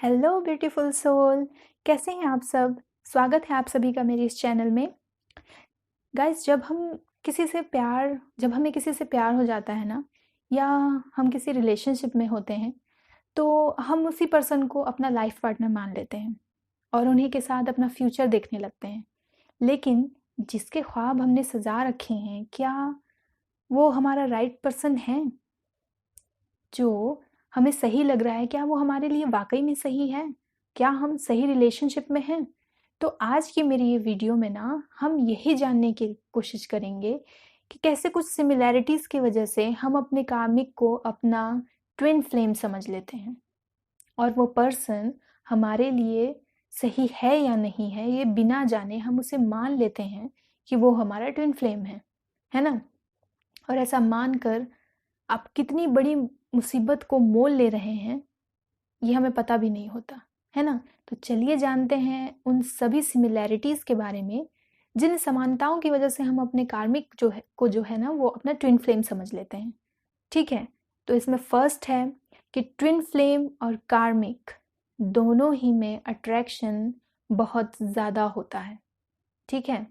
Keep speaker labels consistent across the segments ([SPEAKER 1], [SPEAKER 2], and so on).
[SPEAKER 1] Hello beautiful soul, कैसे हैं आप सब। स्वागत है आप सभी का मेरे इस चैनल में। गाइस, जब हमें किसी से प्यार हो जाता है ना, या हम किसी रिलेशनशिप में होते हैं, तो हम उसी पर्सन को अपना लाइफ पार्टनर मान लेते हैं और उन्हीं के साथ अपना फ्यूचर देखने लगते हैं। लेकिन जिसके ख्वाब हमने सजा रखे हैं, क्या वो हमारा राइट पर्सन है? जो हमें सही लग रहा है, क्या वो हमारे लिए वाकई में सही है? क्या हम सही रिलेशनशिप में हैं? तो आज की मेरी ये वीडियो में ना हम यही जानने की कोशिश करेंगे कि कैसे कुछ सिमिलैरिटीज़ की वजह से हम अपने कार्मिक को अपना ट्विन फ्लेम समझ लेते हैं और वो पर्सन हमारे लिए सही है या नहीं है, ये बिना जाने हम उसे मान लेते हैं कि वो हमारा ट्विन फ्लेम है ना। और ऐसा मानकर आप कितनी बड़ी मुसीबत को मोल ले रहे हैं, ये हमें पता भी नहीं होता, है ना। तो चलिए जानते हैं उन सभी सिमिलैरिटीज़ के बारे में जिन समानताओं की वजह से हम अपने कार्मिक जो है ना, वो अपना ट्विन फ्लेम समझ लेते हैं। ठीक है, तो इसमें फर्स्ट है कि ट्विन फ्लेम और कार्मिक दोनों ही में अट्रैक्शन बहुत ज़्यादा होता है। ठीक है,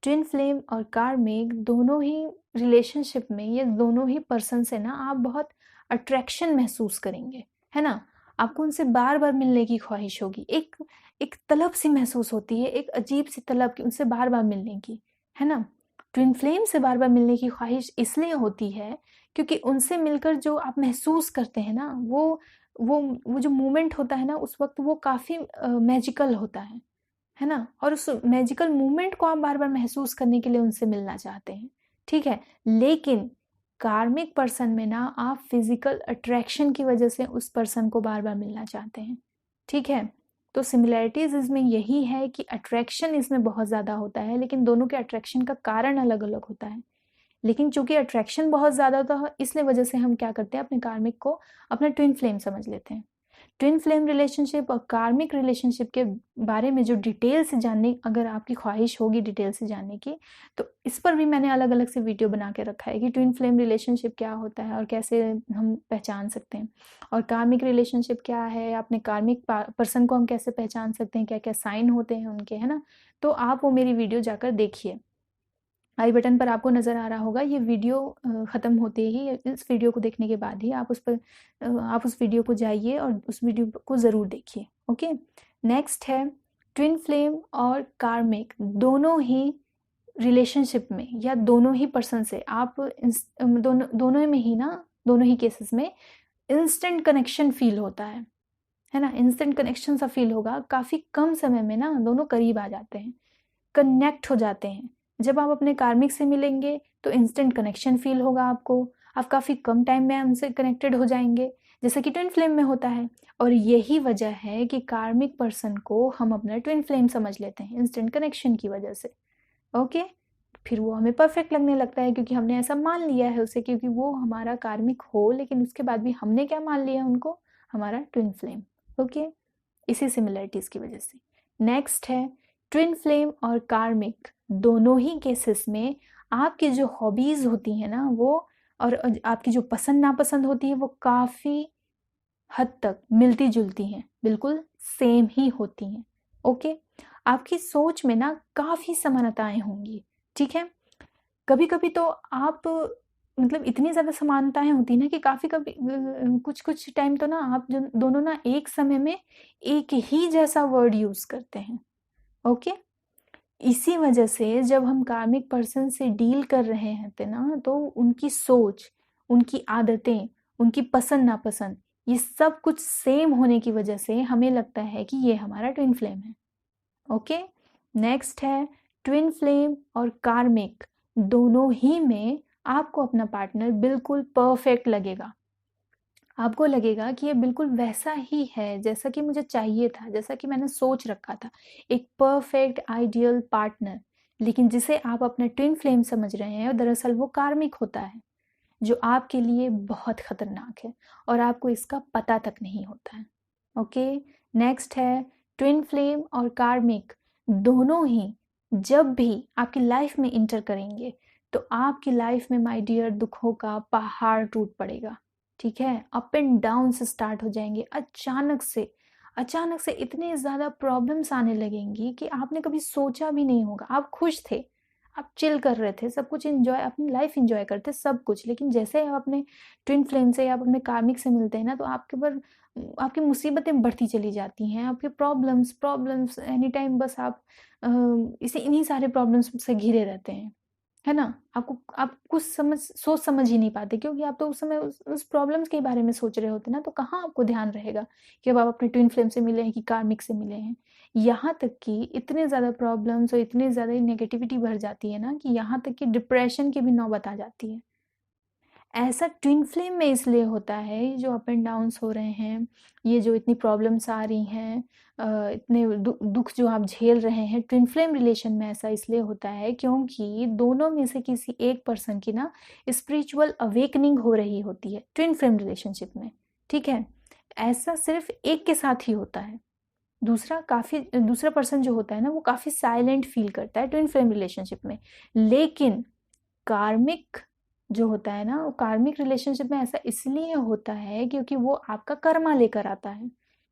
[SPEAKER 1] ट्विन फ्लेम और कार्मिक दोनों ही रिलेशनशिप में, ये दोनों ही पर्सन से ना आप बहुत अट्रैक्शन महसूस करेंगे, है ना। आपको उनसे बार बार मिलने की ख्वाहिश होगी, एक एक तलब सी महसूस होती है, एक अजीब सी तलब कि उनसे बार बार मिलने की, है ना। ट्विन फ्लेम से बार बार मिलने की ख्वाहिश इसलिए होती है क्योंकि उनसे मिलकर जो आप महसूस करते हैं ना, वो जो मोमेंट होता है ना, उस वक्त वो काफ़ी मैजिकल होता है ना। और उस मैजिकल मूवमेंट को आप बार बार महसूस करने के लिए उनसे मिलना चाहते हैं। ठीक है, लेकिन कार्मिक पर्सन में ना आप फिजिकल अट्रैक्शन की वजह से उस पर्सन को बार बार मिलना चाहते हैं। ठीक है, तो सिमिलैरिटीज इसमें यही है कि अट्रैक्शन इसमें बहुत ज़्यादा होता है, लेकिन दोनों के अट्रैक्शन का कारण अलग अलग होता है। लेकिन चूंकि अट्रैक्शन बहुत ज़्यादा होता है, इसलिए वजह से हम क्या करते हैं, अपने कार्मिक को अपना ट्विन फ्लेम समझ लेते हैं। ट्विन फ्लेम रिलेशनशिप और कार्मिक रिलेशनशिप के बारे में जो डिटेल से जानने, अगर आपकी ख्वाहिश होगी डिटेल से जानने की, तो इस पर भी मैंने अलग अलग से वीडियो बना के रखा है कि ट्विन फ्लेम रिलेशनशिप क्या होता है और कैसे हम पहचान सकते हैं, और कार्मिक रिलेशनशिप क्या है, अपने कार्मिक पर्सन को हम कैसे पहचान सकते हैं, क्या क्या साइन होते हैं उनके, है ना। तो आप वो मेरी वीडियो जाकर देखिए, आई बटन पर आपको नज़र आ रहा होगा। ये वीडियो ख़त्म होते ही, इस वीडियो को देखने के बाद ही आप उस वीडियो को जाइए और उस वीडियो को ज़रूर देखिए। ओके, नेक्स्ट है ट्विन फ्लेम और कार्मिक दोनों ही रिलेशनशिप में या दोनों ही पर्सन से आप दोनों में ही ना, दोनों ही केसेस में इंस्टेंट कनेक्शन फील होता है ना। इंस्टेंट कनेक्शन सा फील होगा, काफ़ी कम समय में ना दोनों करीब आ जाते हैं, कनेक्ट हो जाते हैं। जब आप अपने कार्मिक से मिलेंगे तो इंस्टेंट कनेक्शन फील होगा आपको, आप काफ़ी कम टाइम में उनसे कनेक्टेड हो जाएंगे, जैसे कि ट्विन फ्लेम में होता है। और यही वजह है कि कार्मिक पर्सन को हम अपना ट्विन फ्लेम समझ लेते हैं इंस्टेंट कनेक्शन की वजह से। ओके, फिर वो हमें परफेक्ट लगने लगता है क्योंकि हमने ऐसा मान लिया है उसे, क्योंकि वो हमारा कार्मिक हो, लेकिन उसके बाद भी हमने क्या मान लिया उनको, हमारा ट्विन फ्लेम। ओके, इसी सिमिलरिटीज़ की वजह से। नेक्स्ट है ट्विन फ्लेम और कार्मिक दोनों ही केसेस में आपकी जो हॉबीज़ होती हैं ना, वो और आपकी जो पसंद नापसंद होती है, वो काफ़ी हद तक मिलती जुलती हैं, बिल्कुल सेम ही होती हैं। ओके, आपकी सोच में ना काफ़ी समानताएं होंगी। ठीक है, कभी कभी तो आप, मतलब इतनी ज़्यादा समानताएं होती ना कि काफ़ी कभी कुछ कुछ टाइम तो ना आप दोनों ना एक समय में एक ही जैसा वर्ड यूज़ करते हैं। ओके, इसी वजह से जब हम कार्मिक पर्सन से डील कर रहे हैं ना, तो उनकी सोच, उनकी आदतें, उनकी पसंद नापसंद, ये सब कुछ सेम होने की वजह से हमें लगता है कि ये हमारा ट्विन फ्लेम है। ओके, नेक्स्ट है ट्विन फ्लेम और कार्मिक दोनों ही में आपको अपना पार्टनर बिल्कुल परफेक्ट लगेगा। आपको लगेगा कि ये बिल्कुल वैसा ही है जैसा कि मुझे चाहिए था, जैसा कि मैंने सोच रखा था, एक परफेक्ट आइडियल पार्टनर। लेकिन जिसे आप अपना ट्विन फ्लेम समझ रहे हैं, दरअसल वो कार्मिक होता है, जो आपके लिए बहुत खतरनाक है और आपको इसका पता तक नहीं होता है। ओके, नेक्स्ट है ट्विन फ्लेम और कार्मिक दोनों ही जब भी आपकी लाइफ में इंटर करेंगे, तो आपकी लाइफ में माय डियर दुखों का पहाड़ टूट पड़ेगा। ठीक है, अप एंड डाउन से स्टार्ट हो जाएंगे, अचानक से अचानक से इतने ज़्यादा प्रॉब्लम्स आने लगेंगी कि आपने कभी सोचा भी नहीं होगा। आप खुश थे, आप चिल कर रहे थे, सब कुछ एन्जॉय, अपनी लाइफ़ एन्जॉय करते सब कुछ, लेकिन जैसे ही आप अपने ट्विन फ्लेम से या आप अपने कार्मिक से मिलते हैं ना, तो आपके ऊपर आपकी मुसीबतें बढ़ती चली जाती हैं, आपके प्रॉब्लम्स प्रॉब्लम्स एनी टाइम, बस आप इसी इन्हीं सारे प्रॉब्लम्स से घिरे रहते हैं, है ना? आप कुछ सोच समझ ही नहीं पाते, क्योंकि आप तो उस समय उस प्रॉब्लम्स के बारे में सोच रहे होते हैं ना, तो कहाँ आपको ध्यान रहेगा कि अब आप अपने ट्विन फ्लेम से मिले हैं कि कार्मिक से मिले हैं। यहाँ तक कि इतने ज़्यादा प्रॉब्लम्स और इतनी ज़्यादा नेगेटिविटी बढ़ जाती है ना, कि यहाँ तक कि डिप्रेशन की भी नौबत आ जाती है। ऐसा ट्विन फ्लेम में इसलिए होता है, ये जो अप एंड डाउन्स हो रहे हैं, ये जो इतनी प्रॉब्लम्स आ रही हैं, इतने दुख जो आप झेल रहे हैं, ट्विन फ्लेम रिलेशन में ऐसा इसलिए होता है क्योंकि दोनों में से किसी एक पर्सन की ना स्पिरिचुअल अवेकनिंग हो रही होती है ट्विन फ्लेम रिलेशनशिप में, ठीक है? ऐसा सिर्फ एक के साथ ही होता है। दूसरा पर्सन जो होता है ना, वो काफ़ी साइलेंट फील करता है ट्विन फ्लेम रिलेशनशिप में। लेकिन कार्मिक जो होता है ना, वो कार्मिक रिलेशनशिप में ऐसा इसलिए होता है क्योंकि वो आपका कर्मा लेकर आता है,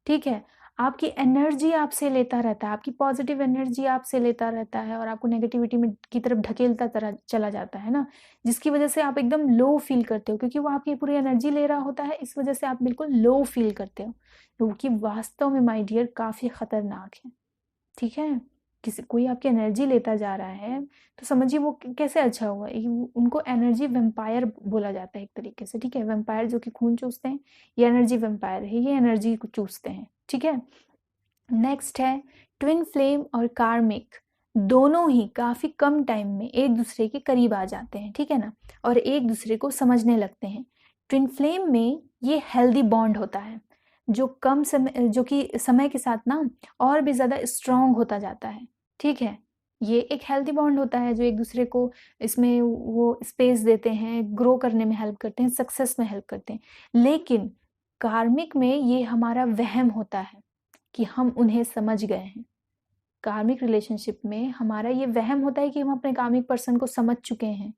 [SPEAKER 1] ठीक है? आपकी एनर्जी आपसे लेता रहता है, आपकी पॉजिटिव एनर्जी आपसे लेता रहता है और आपको नेगेटिविटी में की तरफ ढकेलता चला जाता है ना, जिसकी वजह से आप एकदम लो फील करते हो, क्योंकि वो आपकी पूरी एनर्जी ले रहा होता है, इस वजह से आप बिल्कुल लो फील करते हो, जो कि वास्तव में माय डियर काफ़ी खतरनाक है, ठीक है? किसी कोई आपकी एनर्जी लेता जा रहा है, तो समझिए वो कैसे अच्छा हुआ। उनको एनर्जी वैम्पायर बोला जाता है एक तरीके से, ठीक है? वैम्पायर जो कि खून चूसते हैं, ये एनर्जी वैम्पायर है, ये एनर्जी को चूसते हैं, ठीक है? नेक्स्ट है ट्विन फ्लेम और कार्मिक, दोनों ही काफ़ी कम टाइम में एक दूसरे के करीब आ जाते हैं, ठीक है ना? और एक दूसरे को समझने लगते हैं। ट्विन फ्लेम में ये हेल्दी बॉन्ड होता है, जो कि समय के साथ ना और भी ज़्यादा स्ट्रॉन्ग होता जाता है, ठीक है? ये एक हेल्दी बॉन्ड होता है जो एक दूसरे को इसमें वो स्पेस देते हैं, ग्रो करने में हेल्प करते हैं, सक्सेस में हेल्प करते हैं। लेकिन कार्मिक में ये हमारा वहम होता है कि हम उन्हें समझ गए हैं। कार्मिक रिलेशनशिप में हमारा ये वहम होता है कि हम अपने कार्मिक पर्सन को समझ चुके हैं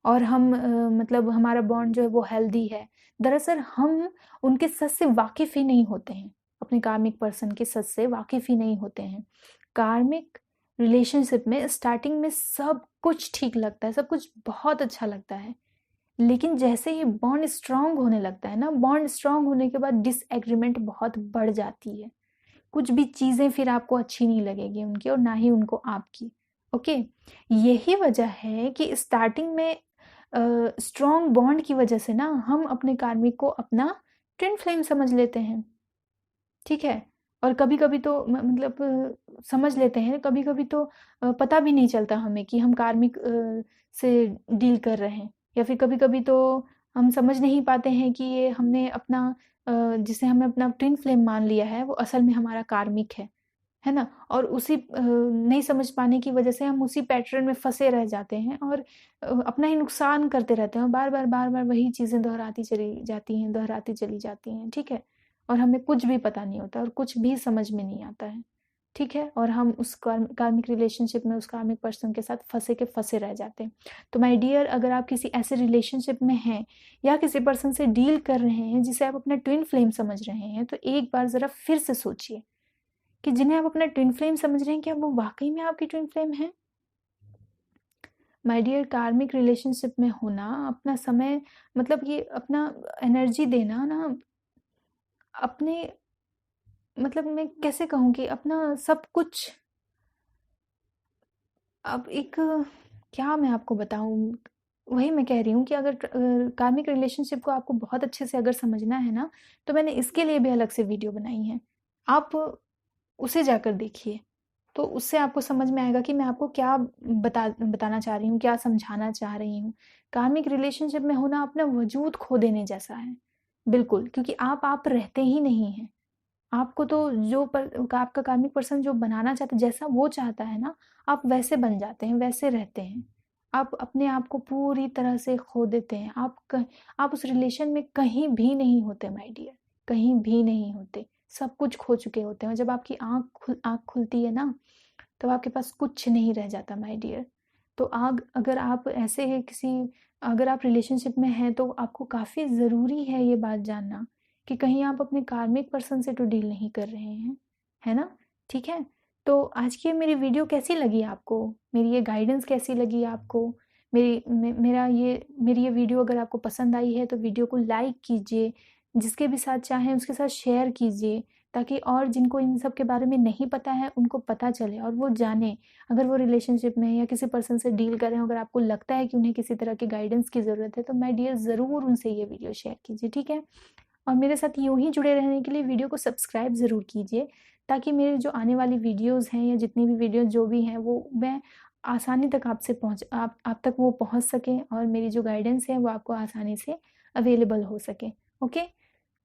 [SPEAKER 1] और हम मतलब हमारा बॉन्ड जो है वो हेल्दी है। दरअसल हम उनके सच से वाकिफ़ ही नहीं होते हैं, अपने कार्मिक पर्सन के सच से वाकिफ़ ही नहीं होते हैं। कार्मिक रिलेशनशिप में स्टार्टिंग में सब कुछ ठीक लगता है, सब कुछ बहुत अच्छा लगता है। लेकिन जैसे ही बॉन्ड स्ट्रॉन्ग होने लगता है ना, बॉन्ड स्ट्रॉन्ग होने के बाद डिसएग्रीमेंट बहुत बढ़ जाती है। कुछ भी चीज़ें फिर आपको अच्छी नहीं लगेगी उनकी और ना ही उनको आपकी, ओके? यही वजह है कि स्टार्टिंग में स्ट्रॉन्ग बॉन्ड की वजह से ना हम अपने कार्मिक को अपना ट्विन फ्लेम समझ लेते हैं, ठीक है? और कभी-कभी तो मतलब समझ लेते हैं, कभी-कभी तो पता भी नहीं चलता हमें कि हम कार्मिक से डील कर रहे हैं, या फिर कभी-कभी तो हम समझ नहीं पाते हैं कि ये हमने अपना जिसे हमने अपना ट्विन फ्लेम मान लिया है, वो असल में हमारा कार्मिक है ना? और उसी नहीं समझ पाने की वजह से हम उसी पैटर्न में फँसे रह जाते हैं और अपना ही नुकसान करते रहते हैं, बार-बार, बार-बार वही चीज़ें दोहराती चली जाती हैं, ठीक है? और हमें कुछ भी पता नहीं होता और कुछ भी समझ में नहीं आता है, ठीक है? और हम उस कार्मिक रिलेशनशिप में उस कार्मिक पर्सन के साथ फँसे के फँसे रह जाते हैं। तो माय डियर, अगर आप किसी ऐसे रिलेशनशिप में हैं या किसी पर्सन से डील कर रहे हैं जिसे आप अपना ट्विन फ्लेम समझ रहे हैं, तो एक बार ज़रा फिर से सोचिए कि जिन्हें आप अपना ट्विन फ्लेम समझ रहे हैं, क्या वो वाक़ई में आपकी ट्विन फ्लेम हैं? माय डियर, कार्मिक रिलेशनशिप में होना, अपना समय मतलब ये अपना एनर्जी देना ना, अपने मतलब मैं कैसे कहूँ कि अपना सब कुछ, अब एक क्या मैं आपको बताऊँ? वही मैं कह रही हूँ कि अगर कार्मिक रिलेशनशिप को आपको बहुत अच्छे से अगर समझना है ना, तो मैंने इसके लिए भी अलग से वीडियो बनाई है। आप उसे जाकर देखिए, तो उससे आपको समझ में आएगा कि मैं आपको क्या बताना चाह रही हूँ, क्या समझाना चाह रही हूँ। कार्मिक रिलेशनशिप में होना अपना वजूद खो देने जैसा है, बिल्कुल, क्योंकि आप रहते ही नहीं हैं। आपको तो आपका कार्मिक पर्सन जो बनाना चाहता है, जैसा वो चाहता है ना, आप वैसे बन जाते हैं, वैसे रहते हैं। आप अपने आप को पूरी तरह से खो देते हैं। आप उस रिलेशन में कहीं भी नहीं होते माय डियर, कहीं भी नहीं होते। सब कुछ खो चुके होते हैं और जब आपकी आँख खुलती है ना, तब आपके पास कुछ नहीं रह जाता माय डियर। तो अगर आप अगर आप रिलेशनशिप में हैं, तो आपको काफ़ी ज़रूरी है ये बात जानना कि कहीं आप अपने कार्मिक पर्सन से तो डील नहीं कर रहे हैं, है ना? ठीक है? तो आज की मेरी वीडियो कैसी लगी आपको? मेरी ये गाइडेंस कैसी लगी आपको? मेरी ये वीडियो अगर आपको पसंद आई है तो वीडियो को लाइक कीजिए, जिसके भी साथ चाहें उसके साथ शेयर कीजिए, ताकि और जिनको इन सब के बारे में नहीं पता है उनको पता चले और वो जानें। अगर वो रिलेशनशिप में या किसी पर्सन से डील कर रहे हो, अगर आपको लगता है कि उन्हें किसी तरह की गाइडेंस की ज़रूरत है, तो माय डियर ज़रूर उनसे ये वीडियो शेयर कीजिए, ठीक है? और मेरे साथ यूँ ही जुड़े रहने के लिए वीडियो को सब्सक्राइब ज़रूर कीजिए, ताकि मेरे जो आने वाली वीडियोज़ हैं या जितनी भी वीडियोज़ जो भी हैं वो मैं आसानी तक आपसे पहुँच आप तक वो पहुँच सकें और मेरी जो गाइडेंस है वो आपको आसानी से अवेलेबल हो सके। ओके?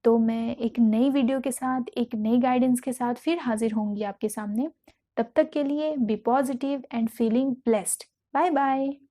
[SPEAKER 1] तो मैं एक नई वीडियो के साथ, एक नई गाइडेंस के साथ फिर हाज़िर होंगी आपके सामने। तब तक के लिए be positive and feeling blessed. Bye bye.